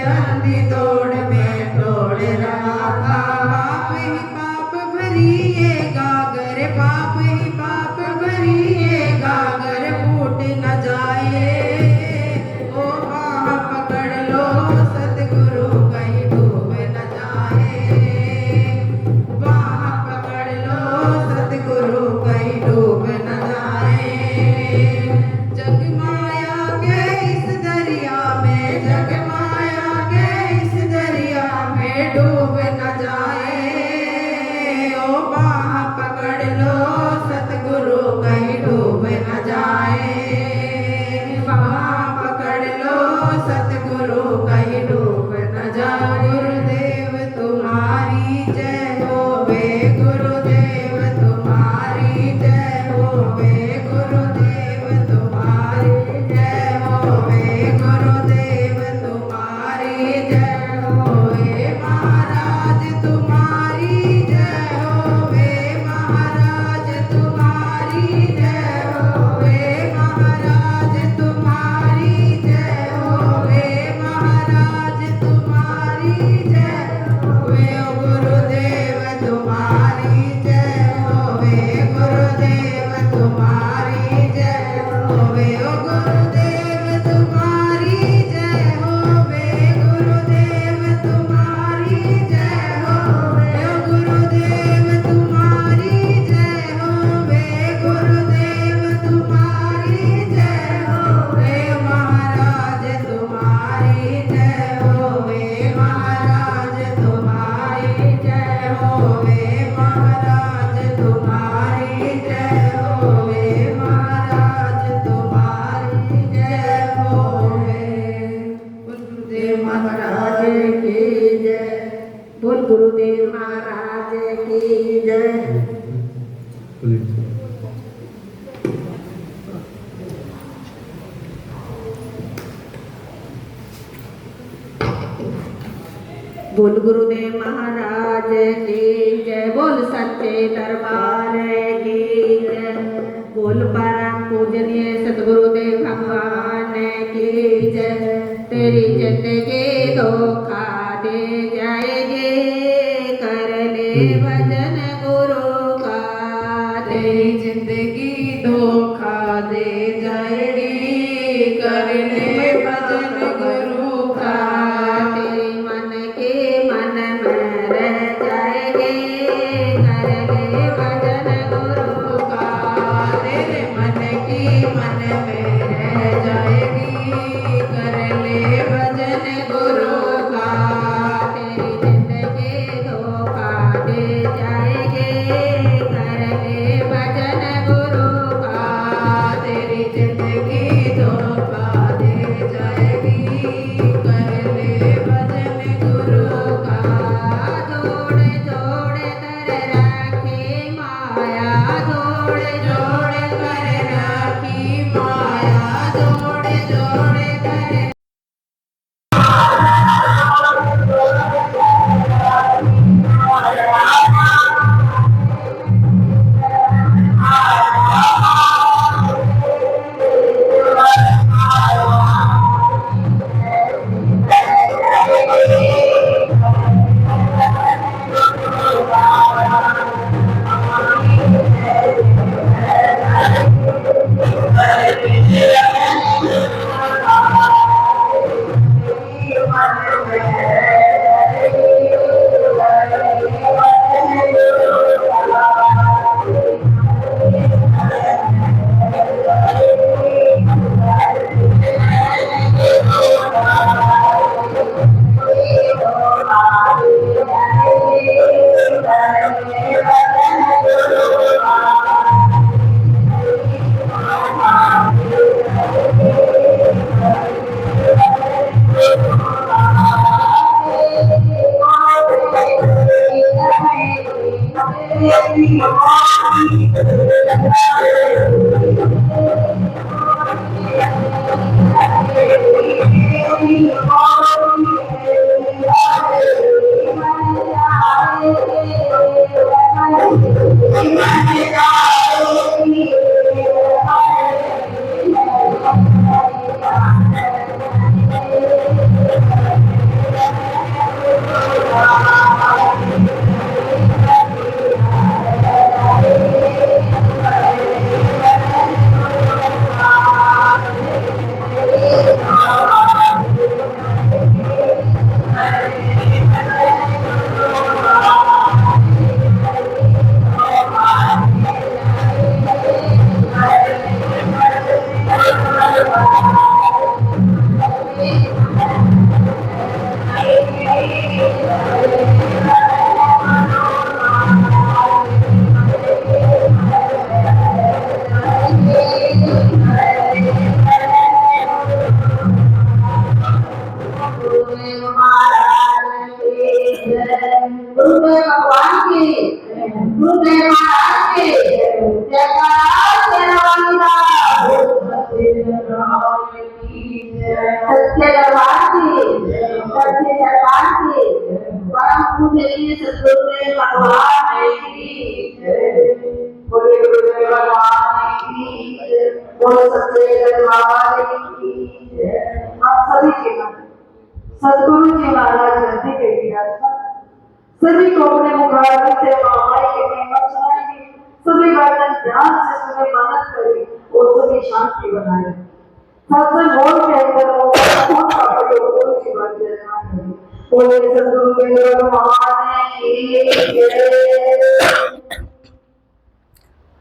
अंधी दौड़ में तोड़ रहा था। पाप ही पाप भरी ये गागर, पाप ही पाप भरी ये गागर फूट न जाए। ओ बाह पकड़ लो सतगुरु कहीं डूब न जाए। बाह पकड़ लो सतगुरु कहीं डूब न जाए। जग माया के इस दरिया में, जग माया के इस दरिया में डूब न जाए। ओ बाह पकड़ लो सतगुरु कहीं डूब न जाए। बाह पकड़ लो सतगुरु कहीं डूब न जाए। गुरुदेव तुम्हारी जय होवे, गुरुदेव तुम्हारी जय होवे, गुरुदेव तुम्हारी जय होवे, गुरुदेव तुम्हारी जय होवे। महाराज तुम्हारी जय होवे, महाराज तुम्हारी जय होवे, महाराज तुम्हारी जय होवे, महाराज तुम्हारी जय होवे। ओ गुरुदेव तुम्हारी जय होवे, गुरुदेव तुम्हारी जय होवे। ओ गुरुदेव तुम्हारी जय होवे, गुरुदेव तुम्हारी जय होवे। ओ गुरुदेव तुम्हारी जय होवे, गुरुदेव तुम्हारी जय होवे। महाराज तुम्हारी जय होवे, महाराज तुम्हारी जय होवे, महाराज तुम्हारी जय होवे, महाराज तुम्हारी जय होवे। बोल गुरुदेव महाराज की जय, बोल गुरुदेव महाराज की जय। बोल गुरुदेव महाराज की जय, बोल सच्चे दरबार की जय, बोल परम पूजनीय सतगुरुदेव भगवान की जय। तेरी जिंदगी धोखा दे जाएगी, कर ले भजन गुरु का। तेरी जिंदगी धोखा दे जाएगी, कर ले भजन गुरु का। तेरी मन के मन में रह जाएगी, कर ले भजन गुरु का। तेरे मन की मन में रह जाएगी, कर ले भजन गुरु का। तेरी जिंदगी धोखा दे जाएगी, कर ले भजन गुरु का। तेरी जिंदगी धोखा दे जाएगी, कर ले भजन गुरु का। जोड़ जोड़ कर राखी माया, जोड़ जोड़ कर राखी माया, जोड़ जोड़ कर। गुरुदेव भगवान की, गुरुदेव महाराज की जयकारा शेरावाली का, सच्चे दरबार की, सच्चे दरबार की, परम पूजनीय सद्गुरुदेव भगवान की जय। बोले गुरुदेव भगवान की जय, बोले सच्चे दरबार की जय। आप सभी के मन सद्गुरु जी महाराज रहते के विराजमान, सभी को अपने मुखारबिंद से महामाई के महिमा सुनाएंगे, सभी वर्णन ध्यान से सुने, मनन करें और सभी शांति बनाए। सबसे बोल के अंदर खून का प्रयोग की बात करें। बोले सद्गुरुदेव भगवान की जय।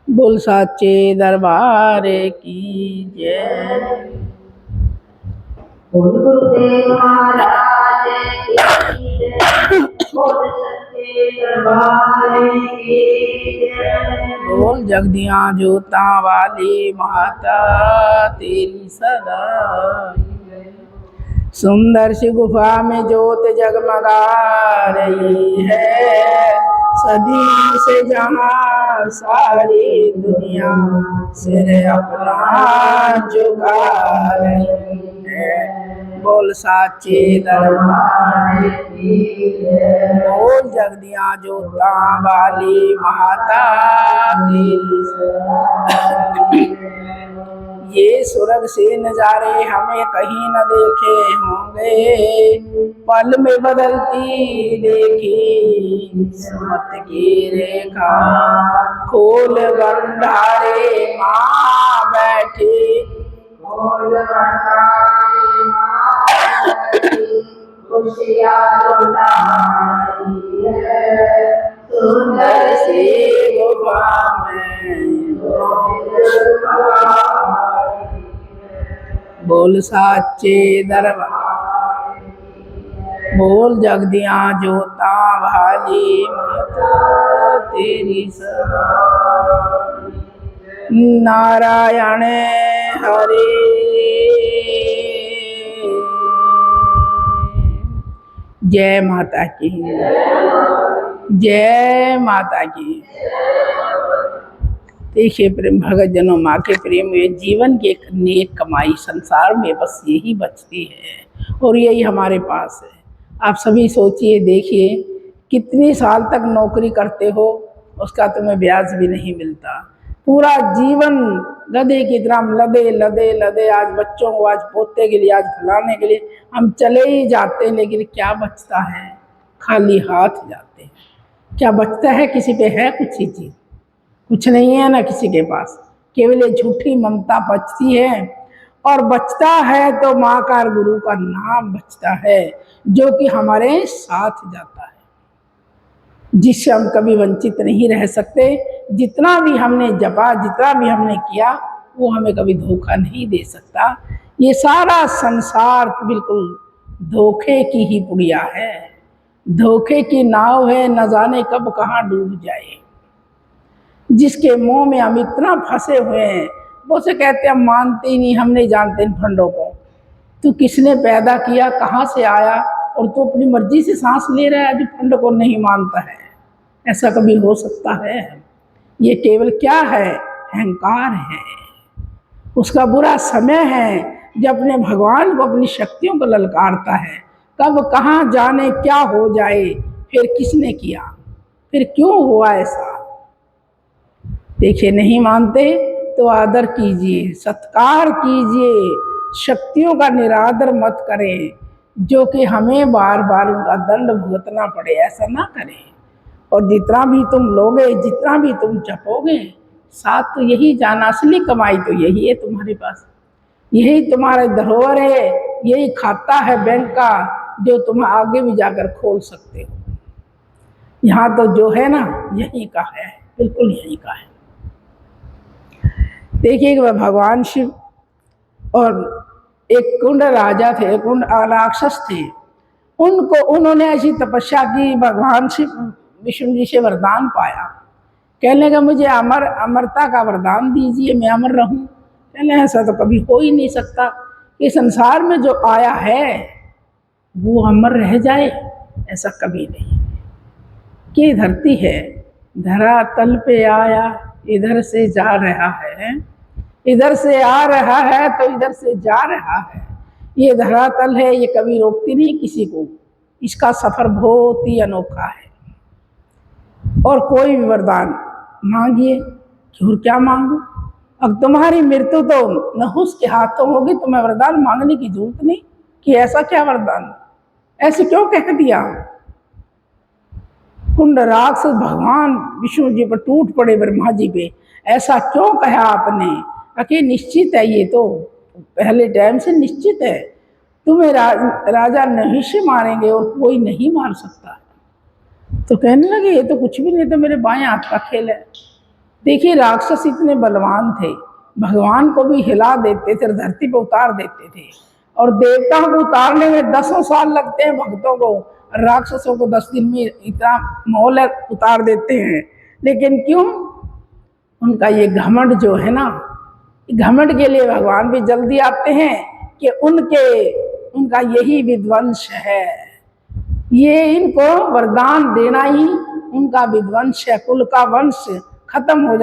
बोल साचे दरबार की जय। बोल गुरुदेव महाराज की जय, बोल सच्चे दरबार की जय। बोल जगदियाँ जोता वाली माता तेरी सदा। सुंदर सी गुफा में ज्योत जगमगा रही है, सदी से जहाँ सारी दुनिया सिर अपना झुका रही है। बोल साचे दरबार की जय। बोल जगदियाँ जोता वाली माता तेरी सदा। ये स्वर्ग से नजारे हमें कहीं न देखे होंगे, पल में बदलती देखी किस्मत की रेखा। खोल भंडारे माँ बैठी, खोल भंडारे माँ बैठी, खुशियाँ लुटाई है सुंदर सी गुफा में। बोल साचे दरबार, बोल जगदियाँ जोता वाली माता तेरी सदा। नारायण हरे, जय माता की, जय माता की। देखिए प्रेम भगत जनों, माँ के प्रेम में जीवन की एक नेक कमाई संसार में बस यही बचती है और यही हमारे पास है। आप सभी सोचिए, देखिए कितने साल तक नौकरी करते हो, उसका तुम्हें ब्याज भी नहीं मिलता। पूरा जीवन गधे की तरह लदे लदे लदे, आज बच्चों को, आज पोते के लिए, आज फलाने के लिए हम चले ही जाते हैं, लेकिन क्या बचता है? खाली हाथ जाते हैं। क्या बचता है? किसी पे है कुछ ही चीज़? कुछ नहीं है ना किसी के पास, केवल ये झूठी ममता बचती है। और बचता है तो माँ का और गुरु का नाम बचता है, जो कि हमारे साथ जाता है, जिससे हम कभी वंचित नहीं रह सकते। जितना भी हमने जपा, जितना भी हमने किया, वो हमें कभी धोखा नहीं दे सकता। ये सारा संसार बिल्कुल धोखे की ही पुड़िया है, धोखे की नाव है, न जाने कब कहाँ डूब जाए। जिसके मुंह में हम इतना फंसे हुए हैं, वो से कहते हैं हम मानते ही नहीं, हम नहीं जानते इन फंडों को। तू किसने पैदा किया, कहाँ से आया, और तू अपनी मर्जी से सांस ले रहा है, अभी फंड को नहीं मानता है। ऐसा कभी हो सकता है? ये केवल क्या है? अहंकार है। उसका बुरा समय है जब अपने भगवान को, अपनी शक्तियों को ललकारता है। कब कहाँ जाने क्या हो जाए, फिर किसने किया, फिर क्यों हुआ ऐसा। देखिए, नहीं मानते तो आदर कीजिए, सत्कार कीजिए, शक्तियों का निरादर मत करें, जो कि हमें बार बार उनका दंड भुगतना पड़े, ऐसा ना करें। और जितना भी तुम लोगे, जितना भी तुम जपोगे, साथ तो यही जाना, असली कमाई तो यही है तुम्हारे पास, यही तुम्हारा धरोहर है, यही खाता है बैंक का, जो तुम आगे भी जाकर खोल सकते हो। यहाँ तो जो है ना, यही का है, बिल्कुल यही का है। देखिए, भगवान शिव और एक कुंड राजा थे, कुंड राक्षस थे, उन्होंने ऐसी तपस्या की, भगवान शिव विष्णु जी से वरदान पाया। कहने लगा मुझे अमरता का वरदान दीजिए, मैं अमर रहूं। कहने ऐसा तो कभी हो ही नहीं सकता कि संसार में जो आया है वो अमर रह जाए, ऐसा कभी नहीं। कि धरती है, धरा तल पे आया, इधर से जा रहा है, इधर से आ रहा है तो इधर से जा रहा है। ये धरातल है, ये कभी रोकती नहीं किसी को। इसका सफर बहुत ही अनोखा है। और कोई भी वरदान मांगिए कि और क्या मांगू, अब तुम्हारी मृत्यु तो नहुस के हाथों होगी, तुम्हें वरदान मांगने की जरूरत नहीं कि ऐसा क्या वरदान, ऐसे क्यों कह दिया। कुंड राक्षस भगवान विष्णु जी पर टूट पड़े, ब्रह्मा जी पे, ऐसा क्यों कहा आपने। अके निश्चित है, ये तो पहले टाइम से निश्चित है, तुम्हें राजा नहुस मारेंगे और कोई नहीं मार सकता। तो कहने लगे ये तो कुछ भी नहीं, तो मेरे बाएं हाथ का खेल है। देखिए राक्षस इतने बलवान थे, भगवान को भी हिला देते थे, धरती पर उतार देते थे। और देवताओं को उतारने में 10 साल लगते हैं भक्तों को, राक्षसों को 10 दिन में इतना मोल उतार देते हैं। लेकिन क्यों, उनका ये घमंड जो है ना, घमंड के लिए भगवान भी जल्दी आते हैं कि उनका यही विध्वंस है, ये इनको वरदान देना ही उनका विध्वंस है, कुल का वंश खत्म हो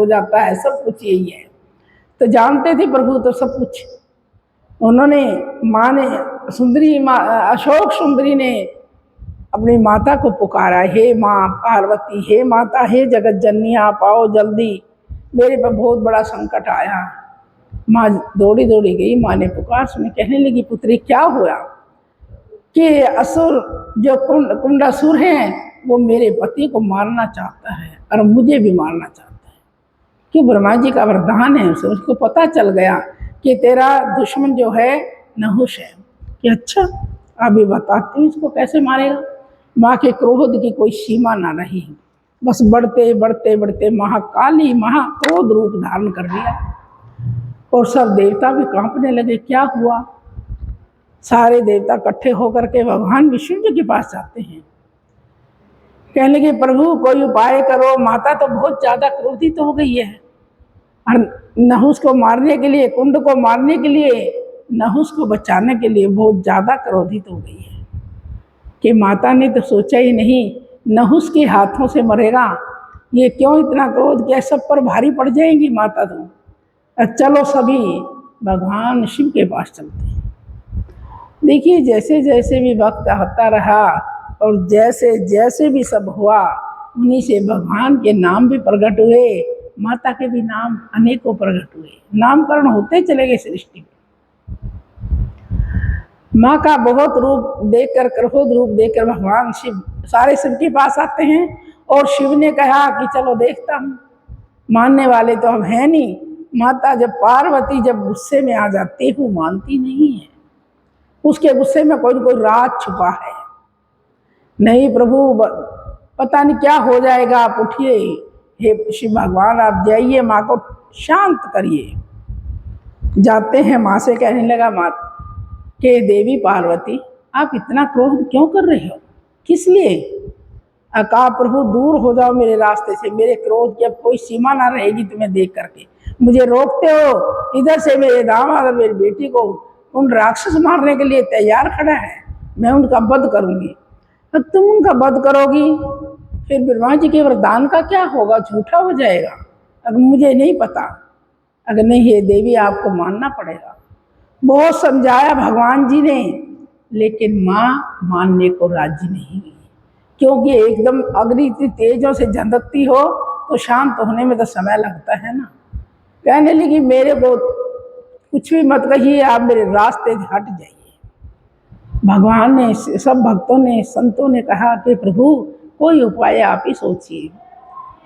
जाता है, सब कुछ यही है। तो जानते थे प्रभु तो सब कुछ। उन्होंने माँ ने अशोक सुंदरी ने अपनी माता को पुकारा, हे माँ पार्वती, हे माता, हे जगत जननी, आप आओ जल्दी, मेरे पर बहुत बड़ा संकट आया। माँ दौड़ी दौड़ी गई, माँ ने पुकार सुनी, कहने लगी पुत्री क्या हुआ। कि असुर जो कुंडासुर हैं वो मेरे पति को मारना चाहता है और मुझे भी मारना चाहता है। कि ब्रह्मा जी का वरदान है, उसे उसको पता चल गया कि तेरा दुश्मन जो है नहुस है। कि अच्छा अभी बताती हूँ इसको कैसे मारेगा। माँ के क्रोध की कोई सीमा ना रही, बस बढ़ते बढ़ते बढ़ते महाकाली महाक्रोध रूप धारण कर लिया। और सब देवता भी कांपने लगे, क्या हुआ। सारे देवता इकट्ठे होकर के भगवान विष्णु जी के पास जाते हैं, कहने लगे प्रभु कोई उपाय करो, माता तो बहुत ज्यादा क्रोधित हो गई है और नहुस को मारने के लिए, कुंड को मारने के लिए, नहुस को बचाने के लिए बहुत ज्यादा क्रोधित हो गई है। कि माता ने तो सोचा ही नहीं नहुस के हाथों से मरेगा, ये क्यों इतना क्रोध किया, सब पर भारी पड़ जाएंगी माता तो। चलो सभी भगवान शिव के पास चलते हैं। देखिए जैसे जैसे भी वक्त आता रहा और जैसे जैसे भी सब हुआ, उन्हीं से भगवान के नाम भी प्रकट हुए, माता के भी नाम अनेकों प्रकट हुए, नामकरण होते चले गए सृष्टि में। माँ का बहुत रूप देखकर, क्रोध रूप देखकर भगवान शिव सारे शिव के पास आते हैं। और शिव ने कहा कि चलो देखता हूँ, मानने वाले तो अब है नहीं। माता जब पार्वती जब गुस्से में आ जाती है वो मानती नहीं है, उसके गुस्से में कोई न कोई राज छुपा है। नहीं प्रभु पता नहीं क्या हो जाएगा, आप उठिए, हे शिव भगवान आप जाइए, माँ को शांत करिए। जाते हैं माँ से, कहने लगा माँ के देवी पार्वती आप इतना क्रोध क्यों कर रहे हो, किस लिए। कहा प्रभु दूर हो जाओ मेरे रास्ते से, मेरे क्रोध की अब कोई सीमा ना रहेगी, तुम्हें देख करके मुझे रोकते हो। इधर से मेरे दामाद और मेरी बेटी को उन राक्षस मारने के लिए तैयार खड़ा है, मैं उनका वध करूंगी। तो तुम उनका वध करोगी, फिर ब्रह्मा जी के वरदान का क्या होगा, झूठा हो जाएगा। अगर मुझे नहीं पता, अगर नहीं ये देवी आपको मानना पड़ेगा। बहुत समझाया भगवान जी ने, लेकिन माँ मानने को राजी नहीं हुई, क्योंकि एकदम अग्नि इतनी तेजों से झंडकती हो तो शांत होने में तो समय लगता है ना। कहने लगी मेरे को कुछ भी मत कहिए, आप मेरे रास्ते से हट जाइए। भगवान ने, सब भक्तों ने, संतों ने कहा कि प्रभु कोई उपाय आप ही सोचिए,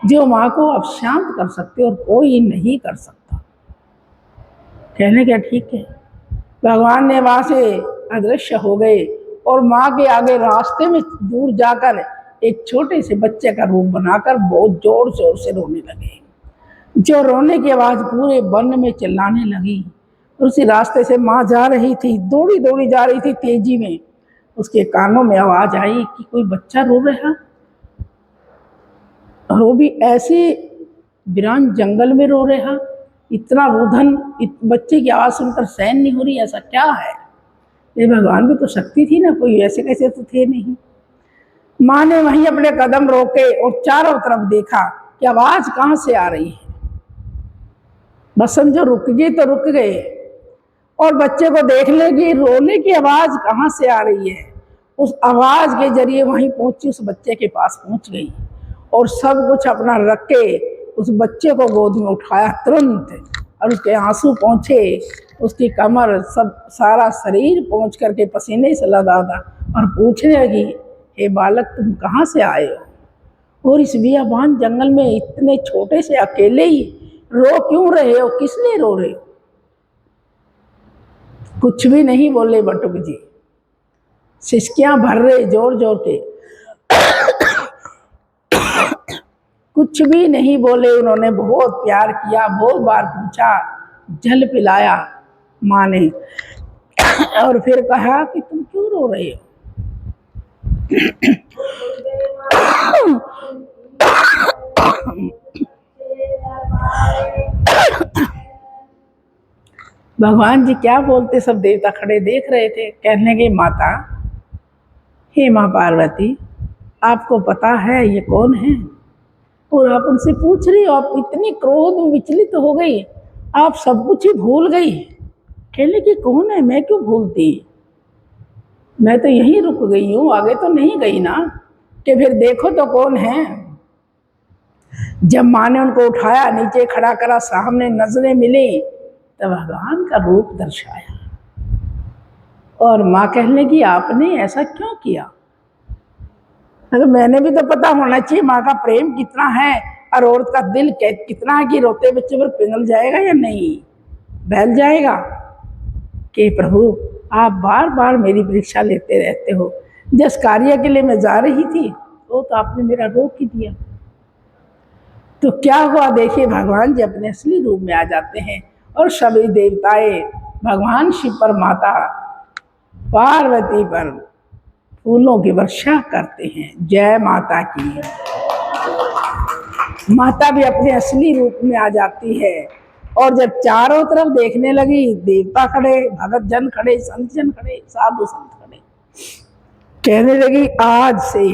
जो माँ को आप शांत कर सकते और कोई नहीं कर सकता। कहने क्या ठीक है। भगवान ने वहाँ से अदृश्य हो गए और माँ के आगे रास्ते में दूर जाकर एक छोटे से बच्चे का रूप बनाकर बहुत जोर जोर से रोने लगे। जो रोने की आवाज़ पूरे वन में चिल्लाने लगी। उसी रास्ते से माँ जा रही थी, दौड़ी दौड़ी जा रही थी तेजी में। उसके कानों में आवाज़ आई कि कोई बच्चा रो रहा, और वो भी ऐसे वीरान जंगल में रो रहा। इतना रुधन, बच्चे की आवाज़ सुनकर सहन नहीं हो रही, ऐसा क्या है। ये भगवान भी तो शक्ति थी ना, कोई ऐसे कैसे तो थे नहीं। माँ ने वहीं अपने कदम रोके और चारों तरफ देखा कि आवाज कहाँ से आ रही है। बस समझो रुक गई तो रुक गए, और बच्चे को देख लेगी रोने की आवाज कहाँ से आ रही है। उस आवाज के जरिए वहीं पहुंची, उस बच्चे के पास पहुंच गई और सब कुछ अपना रख के उस बच्चे को गोद में उठाया तुरंत, और उसके आंसू पहुंचे, उसकी कमर सब सारा शरीर पहुंच करके पसीने से लदा और पूछने लगी, हे बालक तुम कहाँ से आए हो, और इस बियाबान जंगल में इतने छोटे से अकेले ही रो क्यों रहे हो, किस लिए रो रहे हो। कुछ भी नहीं बोले बटुक जी, सिसकियां भर रहे जोर जोर के, कुछ भी नहीं बोले। उन्होंने बहुत प्यार किया, बहुत बार पूछा, जल पिलाया माँ ने, और फिर कहा कि तुम क्यों रो रहे हो। भगवान जी क्या बोलते, सब देवता खड़े देख रहे थे। कहने लगे, माता, हे माँ पार्वती, आपको पता है ये कौन है, और आप उनसे पूछ रही हो। आप इतनी क्रोध में विचलित हो गई, आप सब कुछ ही भूल गई। कहने लगी, कौन है, मैं क्यों भूलती, मैं तो यहीं रुक गई हूँ, आगे तो नहीं गई ना, कि फिर देखो तो कौन है। जब माँ ने उनको उठाया, नीचे खड़ा करा, सामने नजरें मिली, तब भगवान का रूप दर्शाया। और माँ कहने लगी, आपने ऐसा क्यों किया। तो मैंने भी तो पता होना चाहिए माँ का प्रेम कितना है, और औरत का दिल कितना है कि रोते बच्चे पर पिघल जाएगा या नहीं, बहल जाएगा। कि प्रभु आप बार बार मेरी परीक्षा लेते रहते हो, जिस कार्य के लिए मैं जा रही थी वो तो आपने मेरा रोक ही दिया। तो क्या हुआ, देखिए भगवान जी अपने असली रूप में आ जाते हैं, और सभी देवताएं भगवान शिव पर, माता पार्वती पर फूलों की वर्षा करते हैं। जय माता की। माता भी अपने असली रूप में आ जाती है, और जब चारों तरफ देखने लगी, देवता खड़े, भगत जन खड़े, संत जन खड़े, साधु संत खड़े, कहने लगी, आज से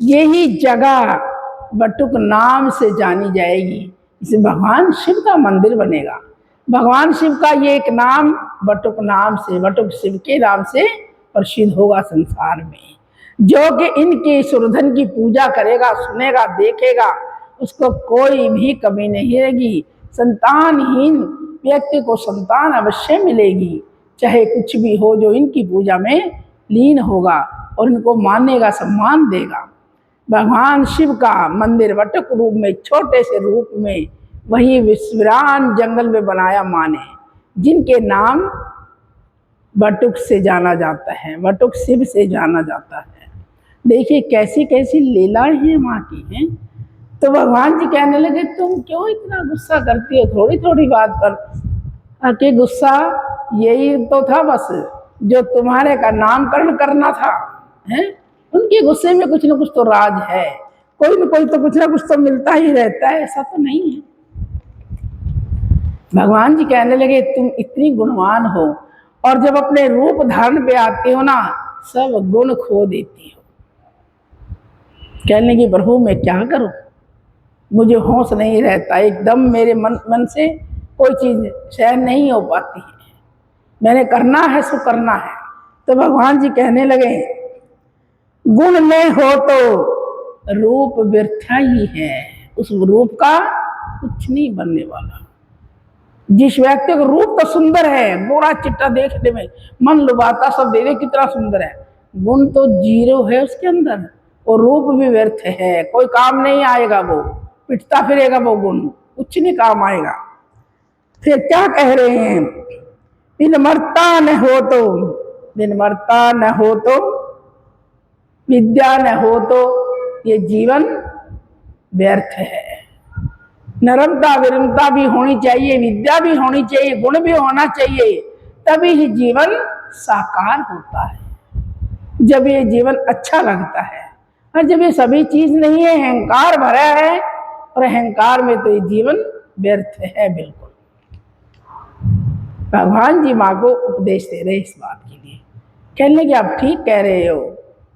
यही जगह बटुक नाम से जानी जाएगी। इसे भगवान शिव का मंदिर बनेगा। भगवान शिव का ये एक नाम बटुक नाम से, बटुक शिव के नाम से प्रसिद्ध होगा संसार में। जो कि इनकी सुरधन की पूजा करेगा, सुनेगा, देखेगा, उसको कोई भी कमी नहीं रहेगी। संतानहीन व्यक्ति को संतान अवश्य मिलेगी, चाहे कुछ भी हो, जो इनकी पूजा में लीन होगा और इनको मानेगा, सम्मान देगा। भगवान शिव का मंदिर बटुक रूप में, छोटे से रूप में, वही विश्रान जंगल में बनाया माँ ने, जिनके नाम बटुक से जाना जाता है, बटुक शिव से जाना जाता है। देखिए कैसी कैसी लीलाएं हैं माँ की हैं। तो भगवान जी कहने लगे, तुम क्यों इतना गुस्सा करती हो थोड़ी थोड़ी बात पर। कि गुस्सा यही तो था बस, जो तुम्हारे का नामकरण करना था, हैं? उनके गुस्से में कुछ ना कुछ तो राज है, कोई ना कोई तो कुछ ना कुछ तो मिलता ही रहता है, ऐसा तो नहीं है। भगवान जी कहने लगे, तुम इतनी गुणवान हो, और जब अपने रूप धारण पे आते हो ना, सब गुण खो देती हो। कहने लगी, प्रभु मैं क्या करूं, मुझे होश नहीं रहता, एकदम मेरे मन से कोई चीज सहन नहीं हो पाती है, मैंने करना है सो करना है। तो भगवान जी कहने लगे, गुण में हो तो रूप व्यर्था ही है, उस रूप का कुछ नहीं बनने वाला। जिस व्यक्ति का रूप तो सुंदर है, गोरा चिट्टा देखने में मन लुभाता, सब देखे कितना सुंदर है, गुण तो जीरो है उसके अंदर, और रूप भी व्यर्थ है, कोई काम नहीं आएगा, वो पिटता फिरेगा, वो गुण कुछ नहीं काम आएगा। फिर क्या कह रहे हैं, बिन मरता न हो तो, बिन मरता न हो तो, विद्या न हो तो ये जीवन व्यर्थ है। नरमता विरमता भी होनी चाहिए, विद्या भी होनी चाहिए, गुण भी होना चाहिए, तभी ही जीवन साकार होता है, जब ये जीवन अच्छा लगता है। और जब ये सभी चीज नहीं है, अहंकार भरा है, और अहंकार में तो ये जीवन व्यर्थ है बिल्कुल। भगवान जी माँ को उपदेश दे रहे इस बात के लिए। कहने कि आप ठीक कह रहे हो,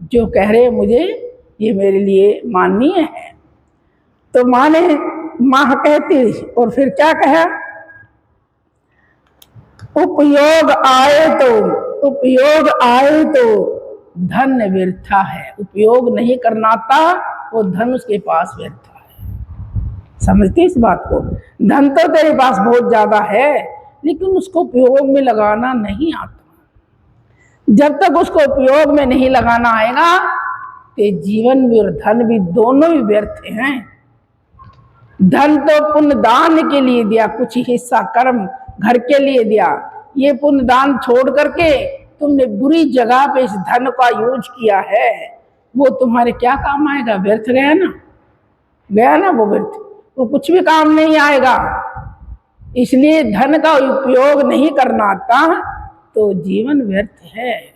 जो कह रहे मुझे ये मेरे लिए माननीय है। तो माँ ने माँ कहती और फिर क्या कहा, उपयोग आए तो धन व्यर्था है। उपयोग नहीं करना था वो धन उसके पास व्यर्था है। समझते इस बात को? धन तो तेरे पास बहुत ज्यादा है लेकिन उसको उपयोग में लगाना नहीं आता। जब तक उसको उपयोग में नहीं लगाना आएगा तो जीवन भी और धन भी दोनों ही व्यर्थ हैं। धन तो पुण्य दान के लिए दिया, कुछ हिस्सा कर्म घर के लिए दिया। ये पुण्य दान छोड़ करके तुमने बुरी जगह पे इस धन का यूज किया है, वो तुम्हारे क्या काम आएगा? व्यर्थ गया ना, गया ना वो व्यर्थ, वो कुछ भी काम नहीं आएगा। इसलिए धन का उपयोग नहीं करना आता तो जीवन व्यर्थ है।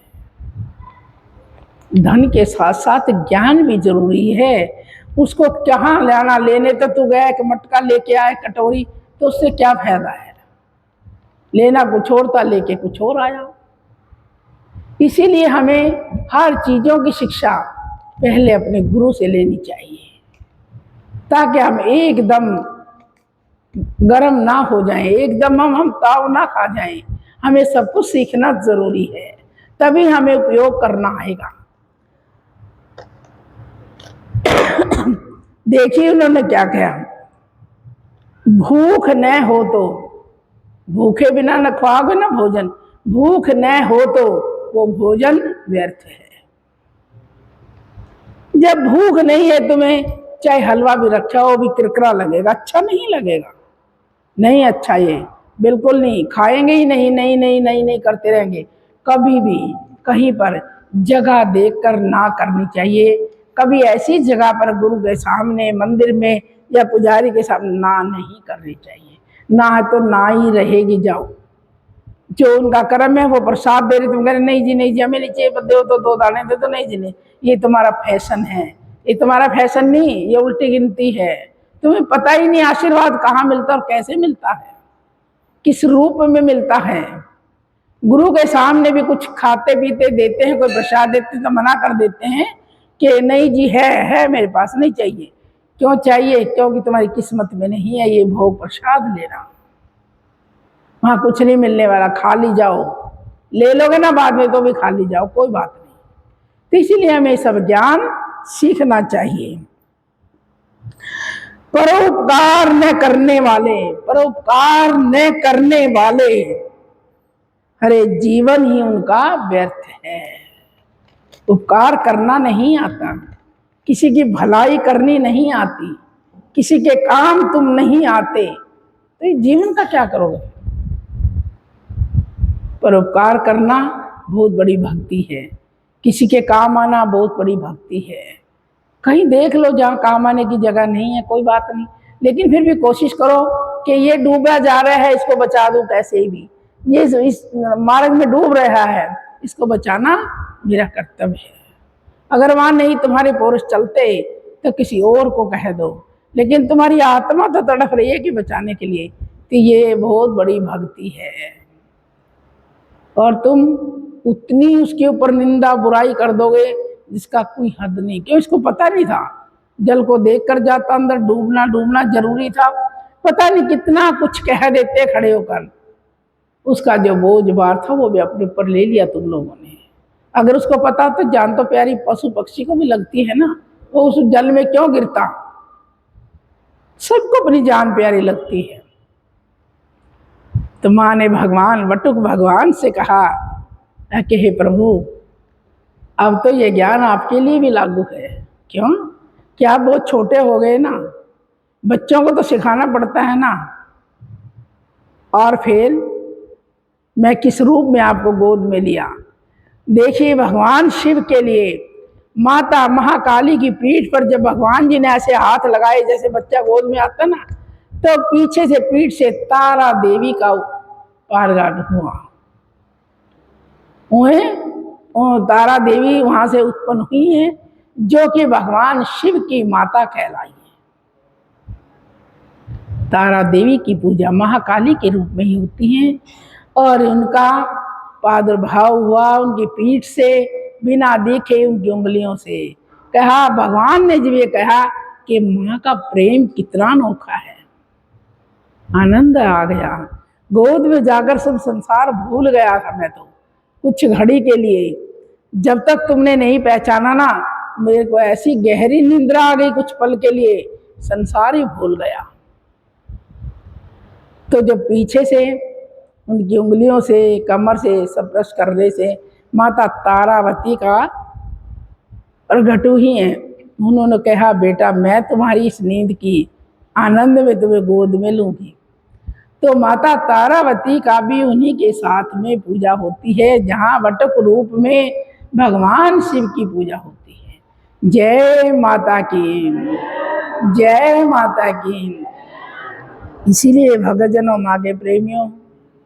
धन के साथ साथ ज्ञान भी जरूरी है। उसको कहाँ लाना, लेने तो तू गया, एक मटका लेके आए, कटोरी, तो उससे क्या फायदा है? लेना कुछ और था, लेके कुछ और आया। इसीलिए हमें हर चीजों की शिक्षा पहले अपने गुरु से लेनी चाहिए, ताकि हम एकदम गरम ना हो जाएं, एकदम हम ताव ना खा जाएं। हमें सब कुछ सीखना जरूरी है, तभी हमें उपयोग करना आएगा। देखिए उन्होंने क्या कहा, भूख न हो तो, भूखे बिना न खाओगे ना भोजन, भूख न हो तो वो भोजन व्यर्थ है। जब भूख नहीं है तुम्हें, चाहे हलवा भी रखा हो भी किरकिरा लगेगा, अच्छा नहीं लगेगा। नहीं अच्छा, ये बिल्कुल नहीं, खाएंगे ही नहीं, नहीं नहीं नहीं नहीं करते रहेंगे। कभी भी कहीं पर जगह देखकर ना करनी चाहिए। कभी ऐसी जगह पर गुरु के सामने, मंदिर में या पुजारी के सामने ना नहीं करनी चाहिए। ना है तो ना ही रहेगी, जाओ। जो उनका कर्म है वो प्रसाद दे रहे, तुम कह रहे नहीं जी नहीं जी हमें नहीं चाहिए, दो तो दो दाने दे, तो नहीं जी नहीं, ये तुम्हारा फैशन है। ये तुम्हारा फैशन नहीं, ये उल्टी गिनती है। तुम्हें पता ही नहीं आशीर्वाद कहाँ मिलता और कैसे मिलता है, किस रूप में मिलता है। गुरु के सामने भी कुछ खाते पीते देते हैं, कोई प्रसाद देते तो मना कर देते हैं कि नहीं जी है मेरे पास नहीं चाहिए। क्यों चाहिए? क्योंकि तुम्हारी किस्मत में नहीं है ये भोग प्रसाद लेना। वहां कुछ नहीं मिलने वाला, खाली जाओ। ले लोगे ना बाद में तो भी खाली जाओ, कोई बात नहीं। तो इसीलिए हमें सब ज्ञान सीखना चाहिए। परोपकार न करने वाले, परोपकार न करने वाले, अरे जीवन ही उनका व्यर्थ है। उपकार करना नहीं आता, किसी की भलाई करनी नहीं आती, किसी के काम तुम नहीं आते, तो ये जीवन का क्या करोगे? परोपकार करना बहुत बड़ी भक्ति है, किसी के काम आना बहुत बड़ी भक्ति है। कहीं देख लो जहाँ काम आने की जगह नहीं है, कोई बात नहीं, लेकिन फिर भी कोशिश करो कि ये डूबा जा रहा है, इसको बचा दूं कैसे भी, ये इस मार्ग में डूब रहा है, इसको बचाना मेरा कर्तव्य है। अगर वहां नहीं तुम्हारे पुरुष चलते तो किसी और को कह दो, लेकिन तुम्हारी आत्मा तो तड़प रही है कि बचाने के लिए, तो ये बहुत बड़ी भक्ति है। और तुम उतनी उसके ऊपर निंदा बुराई कर दोगे जिसका कोई हद नहीं। क्यों? इसको पता नहीं था, जल को देख कर जाता अंदर, डूबना डूबना जरूरी था। पता नहीं कितना कुछ कह देते खड़े होकर। उसका जो बोझ भार था वो भी अपने ऊपर ले लिया तुम लोगों ने। अगर उसको पता तो जान तो प्यारी पशु पक्षी को भी लगती है ना, वो उस जल में क्यों गिरता? सबको अपनी जान प्यारी लगती है। तो माँ ने भगवान वटुक भगवान से कहा कि हे प्रभु, अब तो ये ज्ञान आपके लिए भी लागू है। क्यों? कि आप बहुत छोटे हो गए ना, बच्चों को तो सिखाना पड़ता है ना। और फिर मैं किस रूप में आपको गोद में लिया। देखिए भगवान शिव के लिए माता महाकाली की पीठ पर जब भगवान जी ने ऐसे हाथ लगाए जैसे बच्चा गोद में आता ना, तो पीछे से पीठ से तारा देवी का पारगाट हुआ। तारा देवी वहां से उत्पन्न हुई है, जो कि भगवान शिव की माता कहलाई है। तारा देवी की पूजा महाकाली के रूप में ही होती है, और उनका प्रादुर्भाव हुआ उनकी पीठ से बिना देखे उनकी उंगलियों से कहा। भगवान ने जब ये कहा कि माँ का प्रेम कितना अनोखा है, आनंद आ गया। गोद में जाकर सब संसार भूल गया था मैं तो कुछ घड़ी के लिए। जब तक तुमने नहीं पहचाना ना, मेरे को ऐसी गहरी निंद्रा आ गई कुछ पल के लिए, संसार ही भूल गया। तो जब पीछे से उनकी उंगलियों से, कमर से स्पर्श करने से माता तारावती का प्रगट ही है। उन्होंने कहा, बेटा मैं तुम्हारी इस नींद की आनंद में तुम्हें गोद में लूंगी। तो माता तारावती का भी उन्हीं के साथ में पूजा होती है, जहाँ वटक रूप में भगवान शिव की पूजा होती है। जय माता की, जय माता की। इसीलिए भक्तजनों, माँ के प्रेमियों,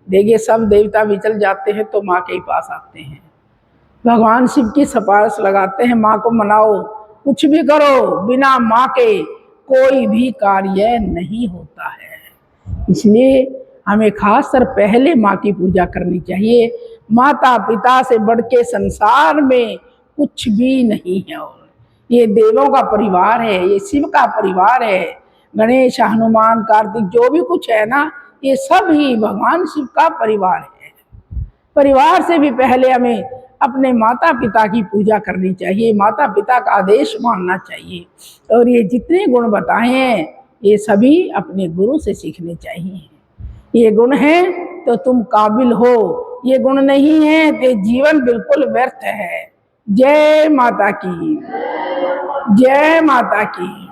देखिए सब देवता विचल जाते हैं तो माँ के ही पास आते हैं। भगवान शिव की सिफारिश लगाते हैं, माँ को मनाओ, कुछ भी करो, बिना माँ के कोई भी कार्य नहीं होता है। इसलिए हमें खासकर पहले माँ की पूजा करनी चाहिए। माता पिता से बढ़ के संसार में कुछ भी नहीं है। और ये देवों का परिवार है, ये शिव का परिवार है। गणेश, हनुमान, कार्तिक जो भी कुछ है ना, ये सब ही भगवान शिव का परिवार है। परिवार से भी पहले हमें अपने माता पिता की पूजा करनी चाहिए, माता पिता का आदेश मानना चाहिए। और ये जितने गुण बताए हैं ये सभी अपने गुरु से सीखने चाहिए। ये गुण है तो तुम काबिल हो, ये गुण नहीं है तो जीवन बिल्कुल व्यर्थ है। जय माता की, जय माता की।